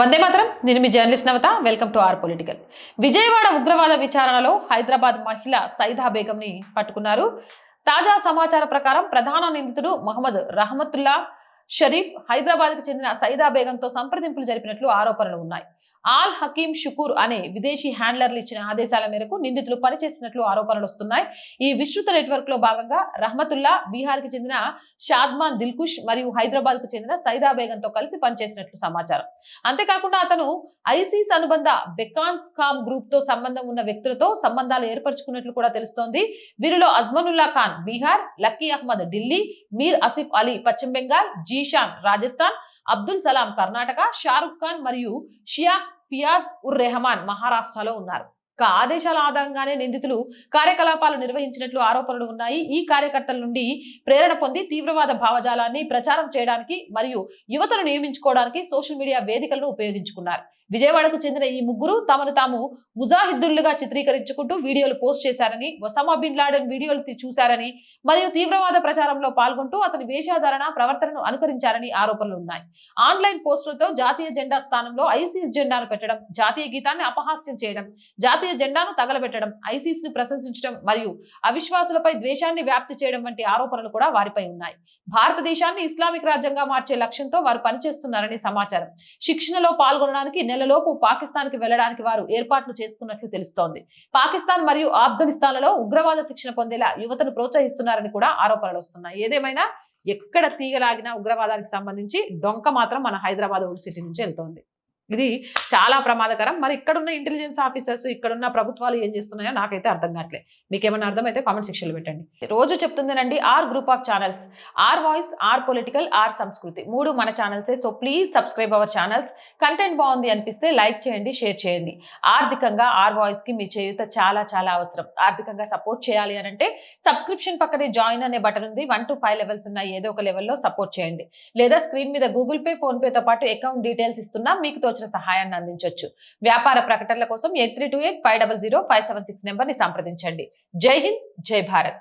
వందే మాత్రం. నేను మీ journalist Navatha. Welcome to R political. Vijayawada ఉగ్రవాద విచారణలో హైదరాబాద్ మహిళ సైదా బేగం ని పట్టుకున్నారు. తాజా సమాచార ప్రకారం ప్రధాన నిందితుడు మహమ్మద్ రహమతుల్లా షరీఫ్ హైదరాబాద్ కు చెందిన సైదా బేగంతో సంప్రదింపులు జరిపినట్లు ఆరోపణలు ఉన్నాయి. ఆల్ హకీం షుకూర్ అనే విదేశీ హ్యాండ్లర్లు ఇచ్చిన ఆదేశాల మేరకు నిందితులు పనిచేసినట్లు ఆరోపణలు వస్తున్నాయి. ఈ విస్తృత నెట్వర్క్ లో భాగంగా రహమతుల్లా బీహార్ కి చెందిన షాద్మాన్ దిల్కుష్ మరియు హైదరాబాద్ కు చెందిన సైదా బేగంతో కలిసి పనిచేసినట్లు సమాచారం. అంతేకాకుండా అతను ఐసిస్ అనుబంధ బెకాన్స్ కామ్ గ్రూప్ తో సంబంధం ఉన్న వ్యక్తులతో సంబంధాలు ఏర్పరచుకున్నట్లు కూడా తెలుస్తోంది. వీరిలో అజ్మనుల్లా ఖాన్ బీహార్, లక్కీ అహ్మద్ ఢిల్లీ, మీర్ ఆసిఫ్ అలీ పశ్చిమ బెంగాల్, జీషాన్ రాజస్థాన్, అబ్దుల్ సలాం కర్ణాటక, షారుఖ్ ఖాన్ మరియు షియా ఫియాజ్ ఉర్ రెహమాన్ మహారాష్ట్రలో ఉన్నారు. ఆదేశాల ఆధారంగానే నిందితులు కార్యకలాపాలు నిర్వహించినట్లు ఆరోపణలు ఉన్నాయి. ఈ కార్యకర్తల నుండి ప్రేరణ పొంది తీవ్రవాద భావజాలాన్ని ప్రచారం చేయడానికి మరియు యువతను నియమించుకోవడానికి సోషల్ మీడియా వేదికలను ఉపయోగించుకున్నారు. విజయవాడకు చెందిన ఈ ముగ్గురు తమను తాము ముజాహిద్దులుగా చిత్రీకరించుకుంటూ వీడియోలు పోస్ట్ చేశారని, ఒసామా బిన్ లాడెన్ వీడియోలు చూశారని మరియు తీవ్రవాద ప్రచారంలో పాల్గొంటూ అతని వేషధారణ ప్రవర్తనను అనుకరించారని ఆరోపణలు ఉన్నాయి. ఆన్లైన్ పోస్టులతో జాతీయ జెండా స్థానంలో ఐసిస్ జెండాను పెట్టడం, జాతీయ గీతాన్ని అపహాస్యం చేయడం, జాతీయ జెండాను తగలబెట్టడం, ఐసిస్ ని ప్రశంసించడం మరియు అవిశ్వాసులపై ద్వేషాన్ని వ్యాప్తి చేయడం వంటి ఆరోపణలు కూడా వారిపై ఉన్నాయి. భారతదేశాన్ని ఇస్లామిక్ రాజ్యంగా మార్చే లక్ష్యంతో వారు పనిచేస్తున్నారని సమాచారం. శిక్షణలో పాల్గొనడానికి నెలలోపు పాకిస్తాన్ కి వెళ్లడానికి వారు ఏర్పాట్లు చేసుకున్నట్లు తెలుస్తోంది. పాకిస్తాన్ మరియు ఆఫ్ఘనిస్తాన్లలో ఉగ్రవాద శిక్షణ పొందేలా యువతను ప్రోత్సహిస్తున్నారని కూడా ఆరోపణలు వస్తున్నాయి. ఏదేమైనా ఎక్కడ తీగలాగినా ఉగ్రవాదానికి సంబంధించి డొంక మాత్రం మన హైదరాబాద్ ఓల్డ్ సిటీ నుంచి వెళ్తోంది. ఇది చాలా ప్రమాదకరం. మరి ఇక్కడున్న ఇంటెలిజెన్స్ ఆఫీసర్స్, ఇక్కడున్న ప్రభుత్వాలు ఏం చేస్తున్నాయో నాకైతే అర్థం కావట్లేదు. మీకు ఏమైనా అర్థమైతే కామెంట్ సెక్షన్ లో పెట్టండి. రోజు చెప్తుందేనండి R group of channels, R voice, R political, R Samskruthi, మూడు మన ఛానల్సే. So please subscribe our channels. Content బాగుంది అనిపిస్తే లైక్ చేయండి, షేర్ చేయండి. ఆర్థికంగా ఆర్ వాయిస్ కి మీ చేయూత చాలా చాలా అవసరం. ఆర్థికంగా సపోర్ట్ చేయాలి అని అంటే సబ్స్క్రిప్షన్ పక్కనే జాయిన్ అనే బటన్ ఉంది. 1 to 5 లెవెల్స్ ఉన్నాయి. ఏదో ఒక లెవెల్లో సపోర్ట్ చేయండి. లేదా స్క్రీన్ మీద గూగుల్ పే, ఫోన్ పే తో పాటు అకౌంట్ డీటెయిల్స్ ఇస్తున్నా, మీకు సహాయాన్ని అందించవచ్చు. వ్యాపార ప్రకటనల కోసం 8328500576 నెంబర్ ని సంప్రదించండి. జై హింద్, జై భారత్.